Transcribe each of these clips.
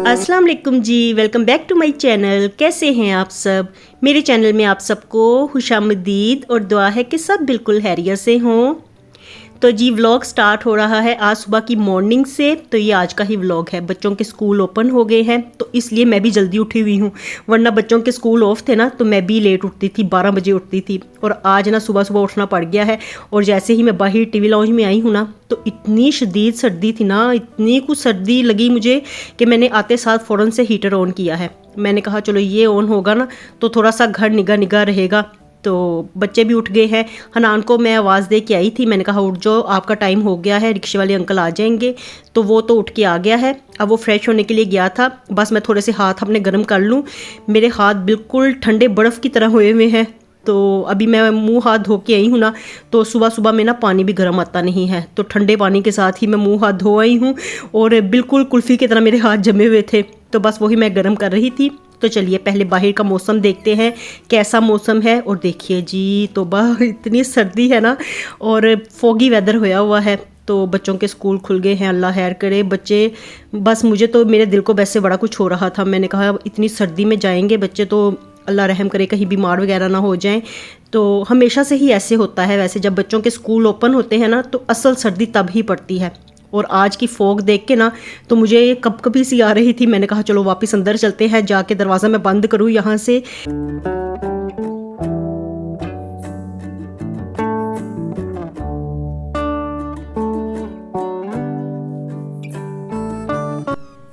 अस्सलाम वालेकुम जी, welcome back to my channel. कैसे हैं आप सब? मेरे चैनल में आप सबको खुशामदीद और दुआ है कि सब बिल्कुल खैरियत से हों। तो जी व्लॉग स्टार्ट हो रहा है आज सुबह की मॉर्निंग से। तो ये आज का ही व्लॉग है। बच्चों के स्कूल ओपन हो गए हैं तो इसलिए मैं भी जल्दी उठी हुई हूँ, वरना बच्चों के स्कूल ऑफ थे ना तो मैं भी लेट उठती थी, 12 बजे उठती थी। और आज ना सुबह सुबह उठना पड़ गया है। और जैसे ही मैं बाहर टीवी लाउंज में आई हूँ ना तो इतनी शदीद सर्दी थी ना, इतनी कुछ सर्दी लगी मुझे कि मैंने आते साथ फ़ौरन से हीटर ऑन किया है। मैंने कहा चलो ये ऑन होगा ना तो थोड़ा सा घर निगाह निगाह रहेगा। तो बच्चे भी उठ गए हैं। हनान को मैं आवाज़ दे के आई थी, मैंने कहा उठ जाओ, आपका टाइम हो गया है, रिक्शे वाले अंकल आ जाएंगे। तो वो तो उठ के आ गया है। अब वो फ्रेश होने के लिए गया था। बस मैं थोड़े से हाथ अपने गर्म कर लूँ, मेरे हाथ बिल्कुल ठंडे बर्फ़ की तरह हुए हुए हैं। तो अभी मैं मुंह हाथ धो के आई हूँ ना, तो सुबह सुबह में ना पानी भी गर्म आता नहीं है, तो ठंडे पानी के साथ ही मैं मुंह हाथ धो आई हूँ। और बिल्कुल कुल्फ़ी की तरह मेरे हाथ जमे हुए थे, तो बस वही मैं गर्म कर रही थी। तो चलिए पहले बाहर का मौसम देखते हैं कैसा मौसम है। और देखिए जी तो बाहर इतनी सर्दी है ना, और फोगी वेदर होया हुआ है। तो बच्चों के स्कूल खुल गए हैं, अल्लाह खैर करे। बच्चे बस मुझे तो मेरे दिल को वैसे बड़ा कुछ हो रहा था। मैंने कहा इतनी सर्दी में जाएंगे बच्चे तो अल्लाह रहम करे कहीं बीमार वगैरह ना हो जाएं। तो हमेशा से ही ऐसे होता है वैसे, जब बच्चों के स्कूल ओपन होते हैं ना तो असल सर्दी तब ही पड़ती है। और आज की फॉग देख के ना तो मुझे कभी सी आ रही थी। मैंने कहा चलो वापस अंदर चलते हैं, जाके दरवाज़ा मैं बंद करूँ यहाँ से।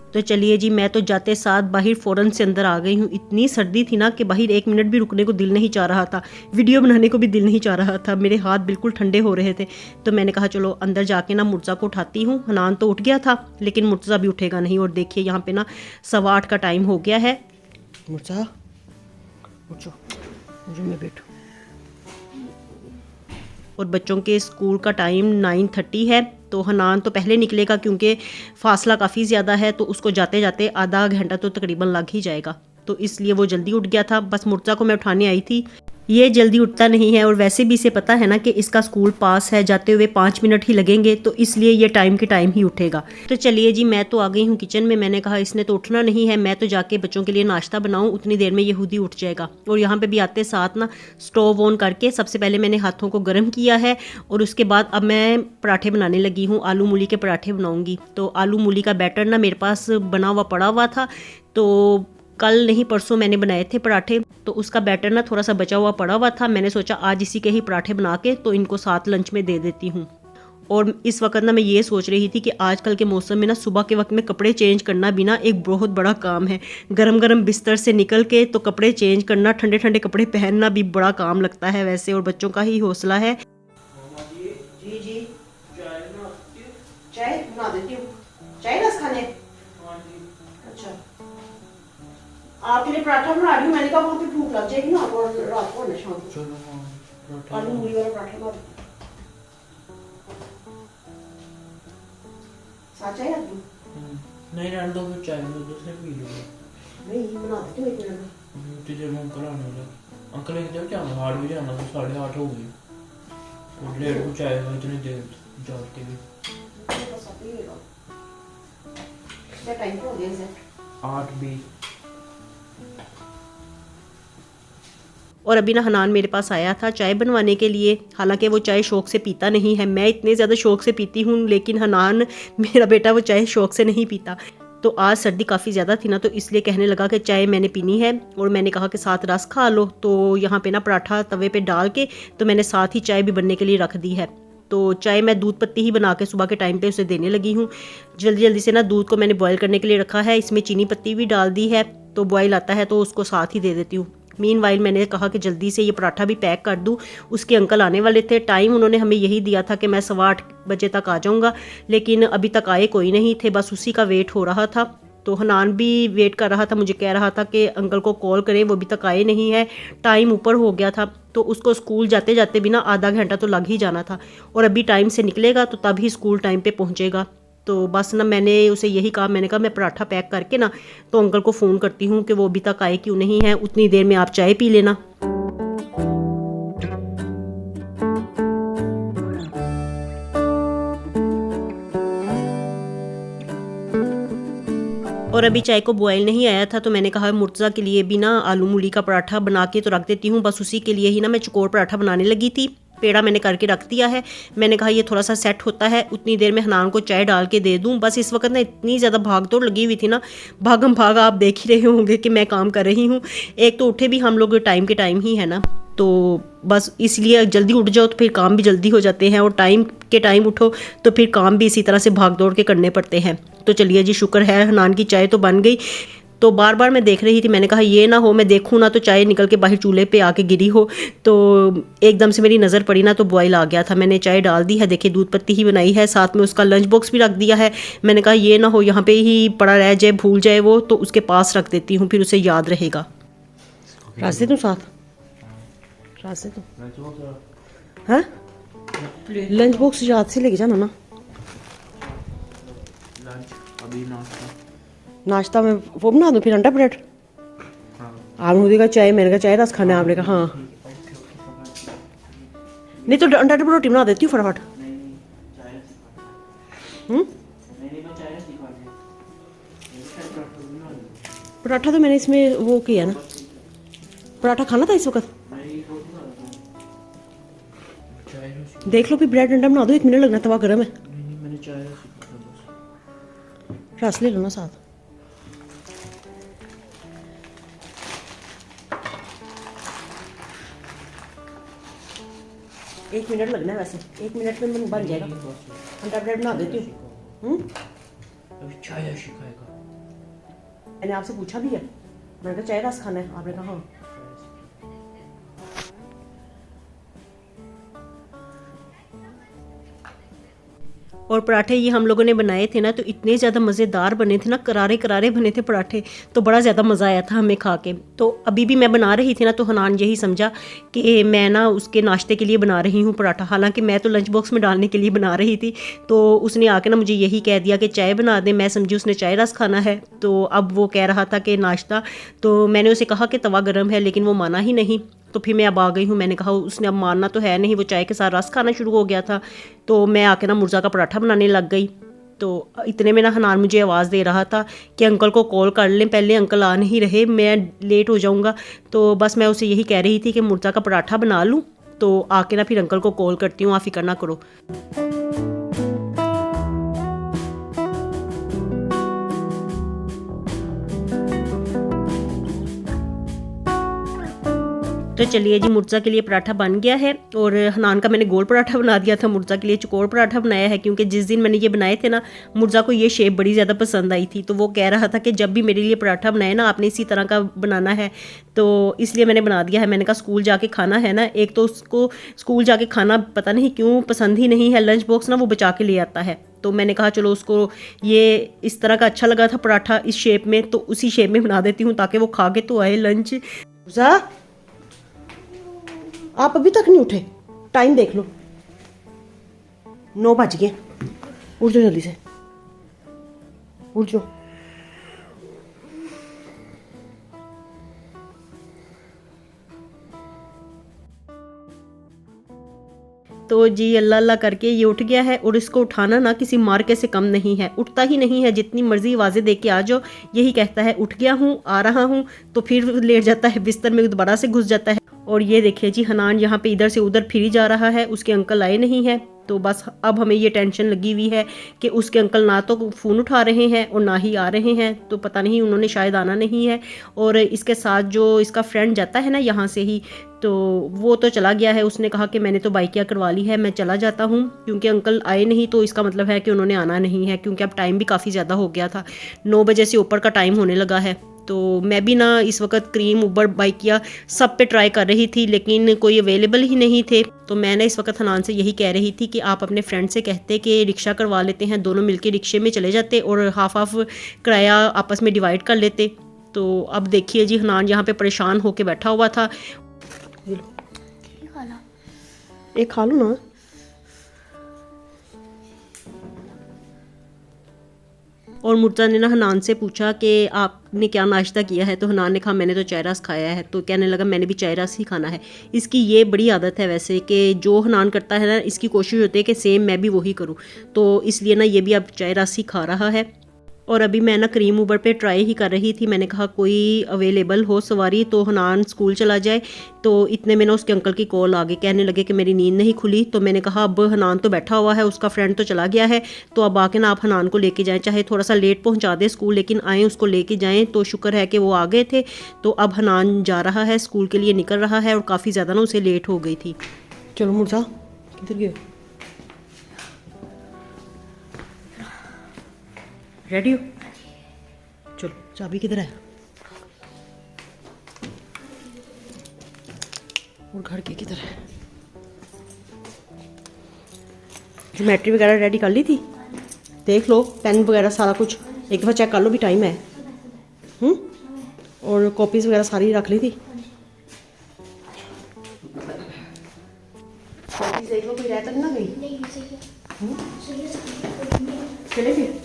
तो चलिए जी, मैं तो जाते साथ बाहर फ़ौरन से अंदर आ गई हूँ। इतनी सर्दी थी ना कि बाहर एक मिनट भी रुकने को दिल नहीं चाह रहा था, वीडियो बनाने को भी दिल नहीं चाह रहा था, मेरे हाथ बिल्कुल ठंडे हो रहे थे। तो मैंने कहा चलो अंदर जाके ना मुर्तज़ा को उठाती हूँ। हनान तो उठ गया था लेकिन मुर्तज़ा भी उठेगा नहीं। और देखिए यहाँ पे ना 8:15 का टाइम हो गया है। मुर्तज़ा उठो, मुझे मैं बैठूँ। और बच्चों के स्कूल का टाइम 9:30 है। तो हनान तो पहले निकलेगा क्योंकि फ़ासला काफ़ी ज़्यादा है, तो उसको जाते जाते आधा घंटा तो तकरीबन लग ही जाएगा। तो इसलिए वो जल्दी उठ गया था। बस मुर्तज़ा को मैं उठाने आई थी, ये जल्दी उठता नहीं है। और वैसे भी इसे पता है ना कि इसका स्कूल पास है, जाते हुए 5 मिनट ही लगेंगे, तो इसलिए ये टाइम के टाइम ही उठेगा। तो चलिए जी, मैं तो आ गई हूँ किचन में। मैंने कहा इसने तो उठना नहीं है, मैं तो जाके बच्चों के लिए नाश्ता बनाऊँ, उतनी देर में ये खुद ही उठ जाएगा। और यहाँ पे भी आते साथ ना स्टोव ऑन करके सबसे पहले मैंने हाथों को गर्म किया है। और उसके बाद अब मैं पराठे बनाने लगी हूँ, आलू मूली के पराठे बनाऊँगी। तो आलू मूली का बैटर ना मेरे पास बना हुआ पड़ा हुआ था, तो कल नहीं परसों मैंने बनाए थे पराठे, तो उसका बैटर ना थोड़ा सा बचा हुआ पड़ा हुआ था। मैंने सोचा आज इसी के ही पराठे बना के तो इनको साथ लंच में दे देती हूँ। और इस वक्त ना मैं ये सोच रही थी कि आजकल के मौसम में ना सुबह के वक्त में कपड़े चेंज करना भी ना एक बहुत बड़ा काम है। गरम गरम बिस्तर से निकल के तो कपड़े चेंज करना, ठंडे ठंडे कपड़े पहनना भी बड़ा काम लगता है वैसे। और बच्चों का ही हौसला है। जी जी, चाय बना देती हूँ। चाय रस खाने? अच्छा, आपके लिए पराठा बना रही हूँ। मैंने कहा वहाँ पे भूख लग जाएगी ना आपको, रात को ना शाम को आलू मूली वाला पराठा बना साथ चाय रख दूँ? नहीं रहने दो, फिर चाय में दूसरे पी लो। नहीं बना देती हूँ एक मिनट में। तुझे अंकल आने वाला, अंकल एक जब जाना 8 बजे आना, तो 8:30 हो गई। और लेट को चाय में इतनी देर जाते भी बस आप ही लेगा। क्या टाइम हो गया है? 8:20। और अभी ना हनान मेरे पास आया था चाय बनवाने के लिए। हालांकि वो चाय शौक़ से पीता नहीं है, मैं इतने ज़्यादा शौक़ से पीती हूँ, लेकिन हनान मेरा बेटा वो चाय शौक़ से नहीं पीता। तो आज सर्दी काफ़ी ज़्यादा थी ना, तो इसलिए कहने लगा कि चाय मैंने पीनी है। और मैंने कहा कि साथ रस खा लो। तो यहाँ पे ना पराठा तवे पे डाल के तो मैंने साथ ही चाय भी बनने के लिए रख दी है। तो चाय मैं दूध पत्ती ही बना के सुबह के टाइम पे उसे देने लगी हूँ। जल्दी जल्दी से ना दूध को मैंने बॉयल करने के लिए रखा है, इसमें चीनी पत्ती भी डाल दी है। तो बॉयल आता है तो उसको साथ ही दे देती हूँ। मीनवाइल मैंने कहा कि जल्दी से ये पराठा भी पैक कर दूँ, उसके अंकल आने वाले थे। टाइम उन्होंने हमें यही दिया था कि मैं 8:15 बजे तक आ जाऊँगा, लेकिन अभी तक आए कोई नहीं थे, बस उसी का वेट हो रहा था। तो हनान भी वेट कर रहा था, मुझे कह रहा था कि अंकल को कॉल करें, वो अभी तक आए नहीं है, टाइम ऊपर हो गया था। तो उसको स्कूल जाते जाते भी ना आधा घंटा तो लग ही जाना था। और अभी टाइम से निकलेगा तो तभी स्कूल टाइम पे पहुँचेगा। तो बस ना मैंने उसे यही कहा, मैंने कहा मैं पराठा पैक करके ना तो अंकल को फ़ोन करती हूँ कि वो अभी तक आए क्यों नहीं है, उतनी देर में आप चाय पी लेना। और अभी चाय को बॉयल नहीं आया था तो मैंने कहा मुर्तज़ा के लिए भी ना आलू मूली का पराठा बना के तो रख देती हूँ। बस उसी के लिए ही ना मैं चकोर पराठा बनाने लगी थी। पेड़ा मैंने करके रख दिया है। मैंने कहा ये थोड़ा सा सेट होता है उतनी देर में हनान को चाय डाल के दे दूं। बस इस वक्त ना इतनी ज़्यादा भाग दौड़ लगी हुई थी ना, भागम भाग आप देख ही रहे होंगे कि मैं काम कर रही हूँ। एक तो उठे भी हम लोग टाइम के टाइम ही है ना, तो बस इसलिए जल्दी उठ जाओ तो फिर काम भी जल्दी हो जाते हैं, और टाइम के टाइम उठो तो फिर काम भी इसी तरह से भाग दौड़ के करने पड़ते हैं। तो चलिए जी, शुक्र है हनान की चाय तो बन गई। तो बार बार मैं देख रही थी, मैंने कहा ये ना हो मैं देखूँ ना तो चाय निकल के बाहर चूल्हे पे आके गिरी हो। तो एकदम से मेरी नज़र पड़ी ना तो बॉयल आ गया था। मैंने चाय डाल दी है, देखिए दूध पत्ती ही बनाई है, साथ में उसका लंच बॉक्स भी रख दिया है। मैंने कहा ये ना हो यहाँ पे ही पड़ा रह जाए, भूल जाए वो, तो उसके पास रख देती हूँ, फिर उसे याद रहेगा। रास्ते तुम साथ रास्ते तुम हाँ लंच बॉक्स याद से लेके जाना ना। अभी नाश्ता में वो बना दूँ, फिर अंडा ब्रेड। आपने मुझे कहा चाय, मैंने कहा चाय रस खाना है, आपने कहा हाँ। नहीं तो अंडा ब्रेड रोटी बना देती हूँ फटाफट। पराठा तो मैंने इसमें वो किया ना, पराठा खाना था इस वक्त। देख लो फिर ब्रेड अंडा बना दो, 1 मिनट लगना, तवा गर्म है। मैंने चाय रस ले लो ना साथ। एक मिनट लगना है वैसे, 1 मिनट में बन जाएगा। अंडा ब्रेड बना देती हूँ। अभी चाय शिकाएगा। मैंने आपसे पूछा भी है, मैंने कहा चाय रस खाना है, आपने कहा हाँ। और पराठे ये हम लोगों ने बनाए थे ना तो इतने ज़्यादा मज़ेदार बने थे ना, करारे करारे बने थे पराठे, तो बड़ा ज़्यादा मज़ा आया था हमें खा के। तो अभी भी मैं बना रही थी ना तो हनान यही समझा कि मैं ना उसके नाश्ते के लिए बना रही हूँ पराठा, हालांकि मैं तो लंच बॉक्स में डालने के लिए बना रही थी। तो उसने आके ना मुझे यही कह दिया कि चाय बना दे, मैं समझी उसने चाय रस खाना है। तो अब वो कह रहा था कि नाश्ता, तो मैंने उसे कहा कि तवा गर्म है, लेकिन वो माना ही नहीं। तो फिर मैं अब आ गई हूँ, मैंने कहा उसने अब मानना तो है नहीं, वो चाय के साथ रस खाना शुरू हो गया था। तो मैं आके ना मुर्जा का पराठा बनाने लग गई। तो इतने में ना हनान मुझे आवाज़ दे रहा था कि अंकल को कॉल कर लें, पहले अंकल आ नहीं रहे, मैं लेट हो जाऊँगा। तो बस मैं उसे यही कह रही थी कि मुर्जा का पराठा बना लूँ, तो आके ना फिर अंकल को कॉल करती हूँ, आप फिक्र ना करो। तो चलिए जी, मुर्जा के लिए पराठा बन गया है, और हनान का मैंने गोल पराठा बना दिया था, मुर्जा के लिए चकोर पराठा बनाया है, क्योंकि जिस दिन मैंने ये बनाए थे ना मुर्जा को ये शेप बड़ी ज़्यादा पसंद आई थी। तो वो कह रहा था कि जब भी मेरे लिए पराठा बनाए ना आपने इसी तरह का बनाना है, तो इसलिए मैंने बना दिया है। मैंने कहा स्कूल जाके खाना है ना, एक तो उसको स्कूल जाके खाना पता नहीं क्यों पसंद ही नहीं है, लंच बॉक्स ना वो बचा के ले आता है। तो मैंने कहा चलो उसको ये इस तरह का अच्छा लगा था पराठा इस शेप में, तो उसी शेप में बना देती हूँ ताकि वो खा के तो आए लंच। आप अभी तक नहीं उठे, टाइम देख लो, 9 बज गए। उठ जाओ जल्दी से, उठ जाओ। तो जी अल्लाह अल्लाह करके ये उठ गया है, और इसको उठाना ना किसी मार्के से कम नहीं है, उठता ही नहीं है, जितनी मर्जी आवाज़ें दे के आ जाओ यही कहता है उठ गया हूँ, आ रहा हूँ, तो फिर लेट जाता है बिस्तर में, दोबारा से घुस जाता है। और ये देखिए जी, हनान यहाँ पे इधर से उधर फिर जा रहा है, उसके अंकल आए नहीं हैं। तो बस अब हमें ये टेंशन लगी हुई है कि उसके अंकल ना तो फ़ोन उठा रहे हैं और ना ही आ रहे हैं, तो पता नहीं उन्होंने शायद आना नहीं है। और इसके साथ जो इसका फ्रेंड जाता है ना यहाँ से ही, तो वो तो चला गया है, उसने कहा कि मैंने तो बाइकिया करवा ली है, मैं चला जाता हूँ, क्योंकि अंकल आए नहीं तो इसका मतलब है कि उन्होंने आना नहीं है, क्योंकि अब टाइम भी काफ़ी ज़्यादा हो गया था, 9 बजे से ऊपर का टाइम होने लगा है। तो मैं भी ना इस वक्त क्रीम उबर बाइकिया सब पे ट्राई कर रही थी, लेकिन कोई अवेलेबल ही नहीं थे। तो मैंने इस वक्त हनान से यही कह रही थी कि आप अपने फ्रेंड से कहते कि रिक्शा करवा लेते हैं, दोनों मिलके रिक्शे में चले जाते और हाफ हाफ किराया आपस में डिवाइड कर लेते। तो अब देखिए जी, हनान यहाँ पे परेशान होके बैठा हुआ था। एक खा लो ना। और मुर्जा ने ना हनान से पूछा कि आपने क्या नाश्ता किया है, तो हनान ने कहा मैंने तो चाय रस खाया है। तो कहने लगा मैंने भी चाय रस ही खाना है। इसकी ये बड़ी आदत है वैसे कि जो हनान करता है ना, इसकी कोशिश होती है कि सेम मैं भी वही करूँ, तो इसलिए ना ये भी अब चाय रस ही खा रहा है। और अभी मैं ना क्रीम ऊबर पे ट्राई ही कर रही थी। मैंने कहा कोई अवेलेबल हो सवारी तो हनान स्कूल चला जाए। तो इतने में ना उसके अंकल की कॉल आ गई, कहने लगे कि मेरी नींद नहीं खुली। तो मैंने कहा अब हनान तो बैठा हुआ है, उसका फ्रेंड तो चला गया है, तो अब आके ना आप हनान को लेके जाएं, चाहे थोड़ा सा लेट पहुंचा दें स्कूल, लेकिन आए उसको लेके जाएं। तो शुक्र है कि वो आ गए थे। तो अब हनान जा रहा है स्कूल के लिए, निकल रहा है, और काफ़ी ज़्यादा ना उसे लेट हो गई थी। चलो मुर्जा, किधर गए? रेडी हो? चलो, चाबी किधर है? और घर की किधर है? ज्योमेट्री वगैरह रेडी कर ली थी? देख लो, पेन वगैरह सारा कुछ एक दफ़ा चेक कर लो, भी टाइम है। और कॉपीज़ वगैरह सारी रख ली थी? कॉपीज़ देख लो, कोई रह तक ना गई। चले फिर।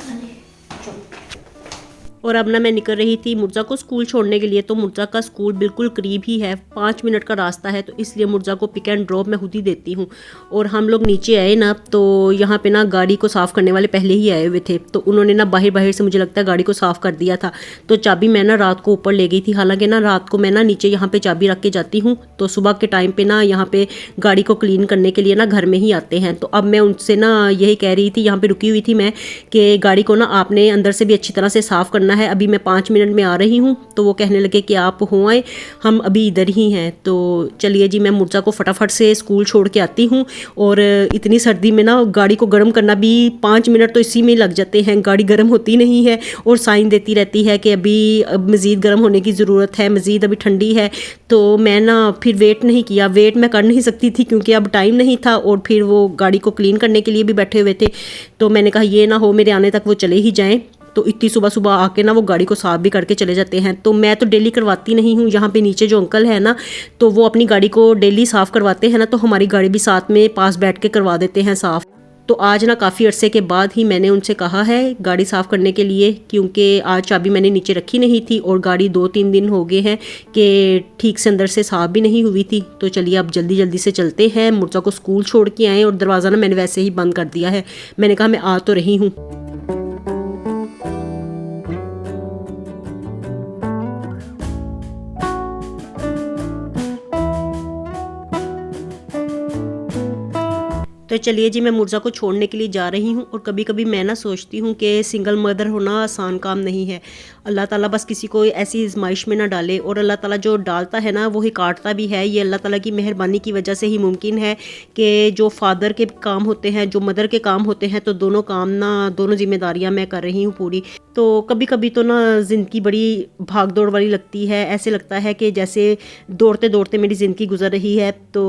और अब ना मैं निकल रही थी मुर्जा को स्कूल छोड़ने के लिए। तो मुर्जा का स्कूल बिल्कुल करीब ही है, 5 मिनट का रास्ता है, तो इसलिए मुर्जा को पिक एंड ड्रॉप मैं खुद ही देती हूँ। और हम लोग नीचे आए ना, तो यहाँ पे ना गाड़ी को साफ़ करने वाले पहले ही आए हुए थे, तो उन्होंने ना बाहर बाहर से मुझे लगता है गाड़ी को साफ़ कर दिया था। तो चाबी मैं ना रात को ऊपर ले गई थी। हालांकि ना रात को मैं ना नीचे यहाँ पर चाबी रख के जाती हूँ, तो सुबह के टाइम पर ना यहाँ पर गाड़ी को क्लीन करने के लिए ना घर में ही आते हैं। तो अब मैं उनसे ना यही कह रही थी, यहाँ पर रुकी हुई थी मैं, कि गाड़ी को ना आपने अंदर से भी अच्छी तरह से साफ़ करना है, अभी मैं 5 मिनट में आ रही हूँ। तो वो कहने लगे कि आप हो आए, हम अभी इधर ही हैं। तो चलिए जी, मैं मुर्जा को फटाफट से स्कूल छोड़ के आती हूँ। और इतनी सर्दी में ना गाड़ी को गर्म करना भी 5 मिनट तो इसी में लग जाते हैं, गाड़ी गर्म होती नहीं है और साइन देती रहती है कि अभी मज़ीद गर्म होने की ज़रूरत है, मज़ीद अभी ठंडी है। तो मैं ना फिर वेट नहीं किया, वेट मैं कर नहीं सकती थी क्योंकि अब टाइम नहीं था, और फिर वो गाड़ी को क्लीन करने के लिए भी बैठे हुए थे। तो मैंने कहा ये ना हो मेरे आने तक वो चले ही जाएँ। तो इतनी सुबह सुबह आके ना वो गाड़ी को साफ़ भी करके चले जाते हैं। तो मैं तो डेली करवाती नहीं हूँ, यहाँ पे नीचे जो अंकल है ना, तो वो अपनी गाड़ी को डेली साफ़ करवाते हैं ना, तो हमारी गाड़ी भी साथ में पास बैठ के करवा देते हैं साफ़। तो आज ना काफ़ी अरसे के बाद ही मैंने उनसे कहा है गाड़ी साफ़ करने के लिए, क्योंकि आज चाबी मैंने नीचे रखी नहीं थी और गाड़ी 2-3 दिन हो गए हैं कि ठीक से अंदर से साफ़ भी नहीं हुई थी। तो चलिए अब जल्दी जल्दी से चलते हैं, मुर्जा को स्कूल छोड़ के आएँ। और दरवाज़ा ना मैंने वैसे ही बंद कर दिया है, मैंने कहा मैं आ तो रही हूँ। तो चलिए जी, मैं मुर्जा को छोड़ने के लिए जा रही हूँ। और कभी कभी मैं ना सोचती हूँ कि सिंगल मदर होना आसान काम नहीं है। अल्लाह ताला बस किसी को ऐसी आजमाइश में ना डाले, और अल्लाह ताला जो डालता है ना वो ही काटता भी है। ये अल्लाह ताला की मेहरबानी की वजह से ही मुमकिन है कि जो फादर के काम होते हैं, जो मदर के काम होते हैं, तो दोनों काम ना, दोनों जिम्मेदारियाँ मैं कर रही हूँ पूरी। तो कभी कभी तो ना ज़िंदगी बड़ी भाग दौड़ वाली लगती है, ऐसे लगता है कि जैसे दौड़ते दौड़ते मेरी ज़िंदगी गुजर रही है। तो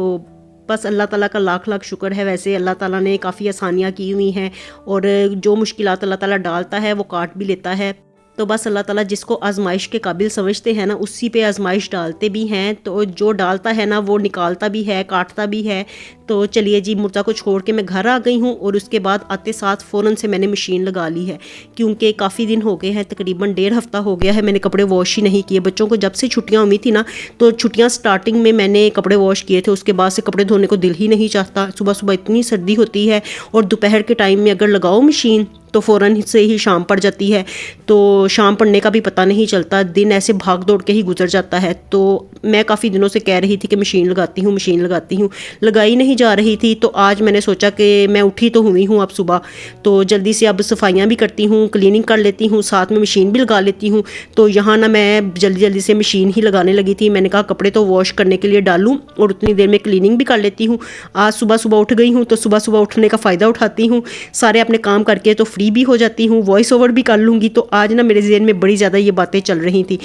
बस अल्लाह ताला का लाख लाख शुक्र है। वैसे अल्लाह ताला ने काफ़ी आसानियाँ की हुई हैं, और जो मुश्किलात अल्लाह ताला डालता है वो काट भी लेता है। तो बस अल्लाह ताला जिसको आजमाइश के काबिल समझते हैं ना, उसी पे आजमाइश डालते भी हैं। तो जो डालता है ना वो निकालता भी है, काटता भी है। तो चलिए जी, मुर्जा को छोड़ के मैं घर आ गई हूँ, और उसके बाद आते साथ फ़ौरन से मैंने मशीन लगा ली है, क्योंकि काफ़ी दिन हो गए हैं, तकरीबन 1.5 हफ्ता हो गया है मैंने कपड़े वॉश ही नहीं किए। बच्चों को जब से छुट्टियाँ हुई थी ना, तो छुट्टियाँ स्टार्टिंग में मैंने कपड़े वॉश किए थे, उसके बाद से कपड़े धोने को दिल ही नहीं चाहता। सुबह सुबह इतनी सर्दी होती है, और दोपहर के टाइम में अगर लगाओ मशीन तो फ़ौरन से ही शाम पड़ जाती है। तो शाम पड़ने का भी पता नहीं चलता, दिन ऐसे भाग दौड़ के ही गुजर जाता है। तो मैं काफ़ी दिनों से कह रही थी कि मशीन लगाती हूँ, मशीन लगाती हूँ, लगाई नहीं जा रही थी। तो आज मैंने सोचा कि मैं उठी तो हुई हूँ अब सुबह, तो जल्दी से अब सफाइयाँ भी करती हूँ, क्लीनिंग कर लेती हूँ, साथ में मशीन भी लगा लेती हूँ। तो यहाँ ना मैं जल्दी जल्दी से मशीन ही लगाने लगी थी। मैंने कहा कपड़े तो वॉश करने के लिए डालूँ और उतनी देर में क्लीनिंग भी कर लेती हूँ। आज सुबह सुबह उठ गई हूँ, तो सुबह सुबह उठने का फ़ायदा उठाती हूँ, सारे अपने काम करके तो फ्री भी हो जाती हूँ, वॉइस ओवर भी कर लूँगी। तो आज ना मेरे ज़हन में बड़ी ज़्यादा ये बातें चल रही थी।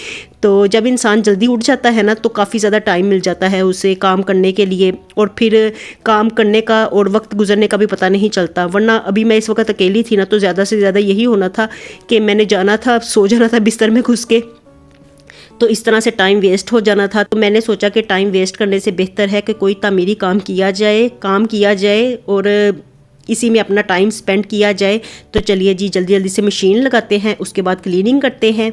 तो जब इंसान जल्दी उठ जाता है ना, तो काफ़ी ज़्यादा टाइम मिल जाता है उसे काम करने के लिए, और फिर काम करने का और वक्त गुजरने का भी पता नहीं चलता। वरना अभी मैं इस वक्त अकेली थी ना, तो ज़्यादा से ज़्यादा यही होना था कि मैंने जाना था, सो जाना था बिस्तर में घुस के, तो इस तरह से टाइम वेस्ट हो जाना था। तो मैंने सोचा कि टाइम वेस्ट करने से बेहतर है कि कोई तामीरी काम किया जाए और इसी में अपना टाइम स्पेंड किया जाए। तो चलिए जी, जल्दी जल्दी से मशीन लगाते हैं, उसके बाद क्लीनिंग करते हैं।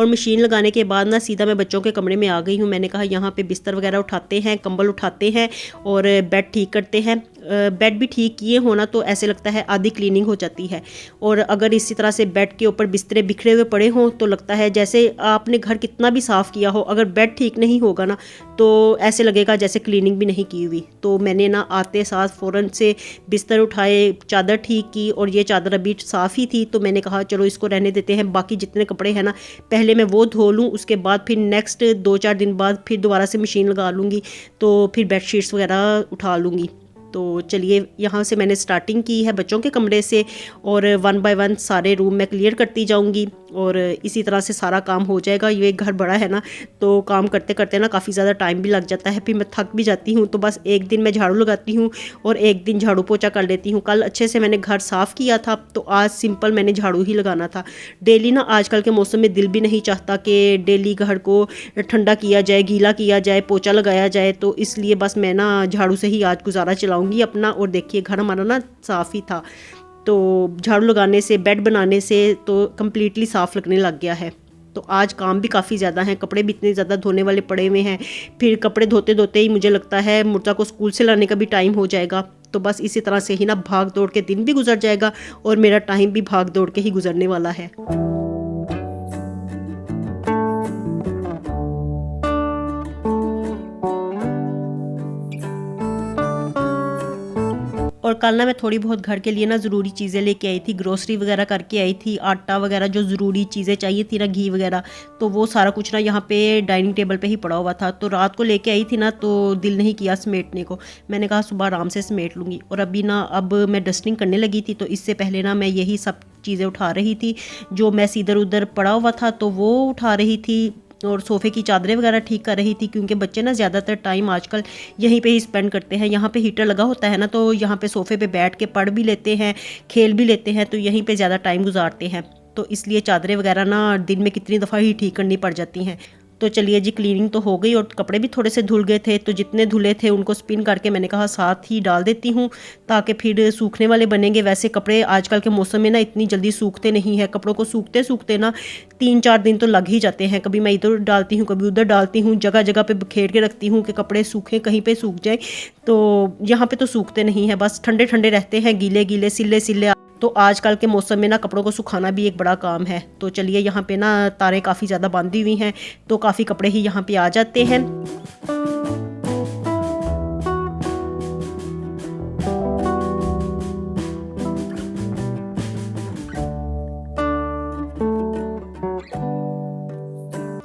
और मशीन लगाने के बाद ना सीधा मैं बच्चों के कमरे में आ गई हूँ। मैंने कहा यहाँ पे बिस्तर वगैरह उठाते हैं, कंबल उठाते हैं और बेड ठीक करते हैं। बेड भी ठीक किए होना तो ऐसे लगता है आधी क्लीनिंग हो जाती है, और अगर इसी तरह से बेड के ऊपर बिस्तरे बिखरे हुए पड़े हों तो लगता है जैसे आपने घर कितना भी साफ़ किया हो, अगर बेड ठीक नहीं होगा ना तो ऐसे लगेगा जैसे क्लीनिंग भी नहीं की हुई। तो मैंने ना आते साथ फ़ौरन से बिस्तर उठाए, चादर ठीक की, और ये चादर अभी साफ़ ही थी तो मैंने कहा चलो इसको रहने देते हैं। बाकी जितने कपड़े हैं ना पहले मैं वो धो लूँ, उसके बाद फिर नेक्स्ट 2-4 दिन बाद फिर दोबारा से मशीन लगा लूँगी, तो फिर बेडशीट्स वगैरह उठा लूँगी। तो चलिए यहाँ से मैंने स्टार्टिंग की है बच्चों के कमरे से, और 1 बाय 1 सारे रूम मैं क्लियर करती जाऊँगी और इसी तरह से सारा काम हो जाएगा। ये घर बड़ा है ना तो काम करते करते ना काफ़ी ज़्यादा टाइम भी लग जाता है, फिर मैं थक भी जाती हूँ। तो बस एक दिन मैं झाड़ू लगाती हूँ और एक दिन झाड़ू पोछा कर लेती हूँ। कल अच्छे से मैंने घर साफ़ किया था तो आज सिंपल मैंने झाड़ू ही लगाना था। डेली ना आजकल के मौसम में दिल भी नहीं चाहता कि डेली घर को ठंडा किया जाए, गीला किया जाए, पोछा लगाया जाए, तो इसलिए बस मैं ना झाड़ू से ही आज गुजारा चलाऊँगी अपना। और देखिए घर हमारा ना साफ़ ही था, तो झाड़ू लगाने से, बेड बनाने से तो कम्प्लीटली साफ़ लगने लग गया है। तो आज काम भी काफ़ी ज़्यादा है, कपड़े भी इतने ज़्यादा धोने वाले पड़े हुए हैं। फिर कपड़े धोते धोते ही मुझे लगता है मुर्जा को स्कूल से लाने का भी टाइम हो जाएगा। तो बस इसी तरह से ही ना भाग दौड़ के दिन भी गुजर जाएगा और मेरा टाइम भी भाग दौड़ के ही गुजरने वाला है। और कल ना मैं थोड़ी बहुत घर के लिए ना ज़रूरी चीज़ें लेके आई थी, ग्रोसरी वगैरह करके आई थी, आटा वगैरह जो ज़रूरी चीज़ें चाहिए थी ना, घी वगैरह, तो वो सारा कुछ ना यहाँ पे डाइनिंग टेबल पे ही पड़ा हुआ था। तो रात को लेके आई थी ना तो दिल नहीं किया समेटने को, मैंने कहा सुबह आराम से समेट लूँगी। और अभी ना अब मैं डस्टिंग करने लगी थी तो इससे पहले ना मैं यही सब चीज़ें उठा रही थी, जो मैस इधर उधर पड़ा हुआ था तो वो उठा रही थी, और सोफ़े की चादरें वगैरह ठीक कर रही थी, क्योंकि बच्चे ना ज़्यादातर टाइम आजकल यहीं पे ही स्पेंड करते हैं। यहाँ पे हीटर लगा होता है ना तो यहाँ पे सोफ़े पे बैठ के पढ़ भी लेते हैं, खेल भी लेते हैं, तो यहीं पे ज़्यादा टाइम गुजारते हैं। तो इसलिए चादरें वगैरह ना दिन में कितनी दफ़ा ही ठीक करनी पड़ जाती हैं। तो चलिए जी, क्लीनिंग तो हो गई और कपड़े भी थोड़े से धुल गए थे, तो जितने धुले थे उनको स्पिन करके मैंने कहा साथ ही डाल देती हूँ ताकि फिर सूखने वाले बनेंगे। वैसे कपड़े आजकल के मौसम में ना इतनी जल्दी सूखते नहीं हैं, कपड़ों को सूखते सूखते ना 3-4 दिन तो लग ही जाते हैं। कभी मैं इधर डालती हूँ, कभी उधर डालती हूँ, जगह जगह पे बिखेर के रखती हूँ कि कपड़े सूखें, कहीं पे सूख जाए। तो यहाँ पे तो सूखते नहीं हैं, बस ठंडे ठंडे रहते हैं, गीले गीले, सिले सिले। तो आजकल के मौसम में ना कपड़ों को सुखाना भी एक बड़ा काम है। तो चलिए, यहाँ पे ना तारें काफ़ी ज़्यादा बांधी हुई हैं तो काफ़ी कपड़े ही यहाँ पे आ जाते हैं।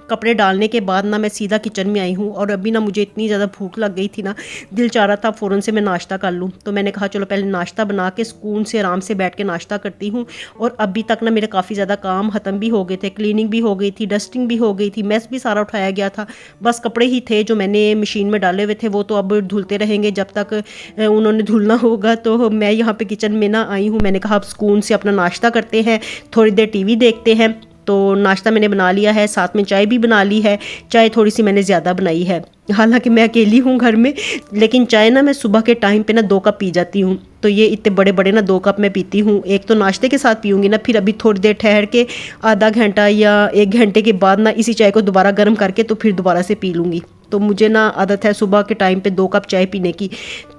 कपड़े डालने के बाद ना मैं सीधा किचन में आई हूँ, और अभी ना मुझे इतनी ज़्यादा भूख लग गई थी ना, दिल चाह रहा था फ़ौरन से मैं नाश्ता कर लूँ। तो मैंने कहा चलो पहले नाश्ता बना के सुकून से आराम से बैठ के नाश्ता करती हूँ। और अभी तक ना मेरे काफ़ी ज़्यादा काम ख़त्म भी हो गए थे, क्लीनिंग भी हो गई थी, डस्टिंग भी हो गई थी, मैस भी सारा उठाया गया था। बस कपड़े ही थे जो मैंने मशीन में डाले हुए थे, वो तो अब धुलते रहेंगे जब तक उन्होंने धुलना होगा। तो मैं यहाँ पर किचन में ना आई हूँ, मैंने कहा अब सुकून से अपना नाश्ता करते हैं, थोड़ी देर TV देखते हैं। तो नाश्ता मैंने बना लिया है, साथ में चाय भी बना ली है। चाय थोड़ी सी मैंने ज़्यादा बनाई है, हालांकि मैं अकेली हूँ घर में, लेकिन चाय ना मैं सुबह के टाइम पे ना 2 कप पी जाती हूँ। तो ये इतने बड़े बड़े ना 2 कप मैं पीती हूँ। एक तो नाश्ते के साथ पीऊँगी ना, फिर अभी थोड़ी देर ठहर के आधा घंटा या 1 घंटे के बाद ना इसी चाय को दोबारा गर्म करके तो फिर दोबारा से पी लूँगी। तो मुझे ना आदत है सुबह के टाइम पे 2 कप चाय पीने की।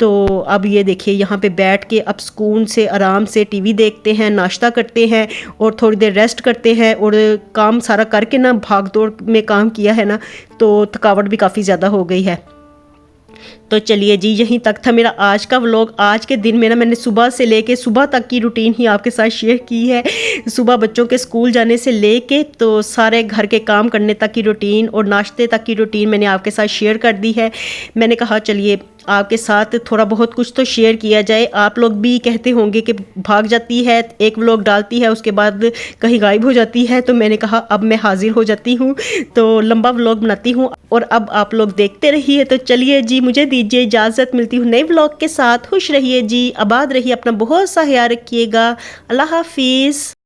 तो अब ये देखिए, यहाँ पे बैठ के अब सुकून से आराम से TV देखते हैं, नाश्ता करते हैं और थोड़ी देर रेस्ट करते हैं। और काम सारा करके ना भाग दौड़ में काम किया है ना, तो थकावट भी काफ़ी ज़्यादा हो गई है। तो चलिए जी, यहीं तक था मेरा आज का व्लॉग। आज के दिन में ना मैंने सुबह से लेके सुबह तक की रूटीन ही आपके साथ शेयर की है। सुबह बच्चों के स्कूल जाने से लेके तो सारे घर के काम करने तक की रूटीन और नाश्ते तक की रूटीन मैंने आपके साथ शेयर कर दी है। मैंने कहा चलिए आपके साथ थोड़ा बहुत कुछ तो शेयर किया जाए। आप लोग भी कहते होंगे कि भाग जाती है, एक व्लॉग डालती है उसके बाद कहीं गायब हो जाती है, तो मैंने कहा अब मैं हाजिर हो जाती हूँ, तो लंबा व्लॉग बनाती हूँ और अब आप लोग देखते रहिए। तो चलिए जी, मुझे दीजिए इजाज़त, मिलती हूँ नए व्लॉग के साथ। खुश रहिए जी, आबाद रहिए, अपना बहुत सा ख्याल रखिएगा। अल्लाह हाफिज़।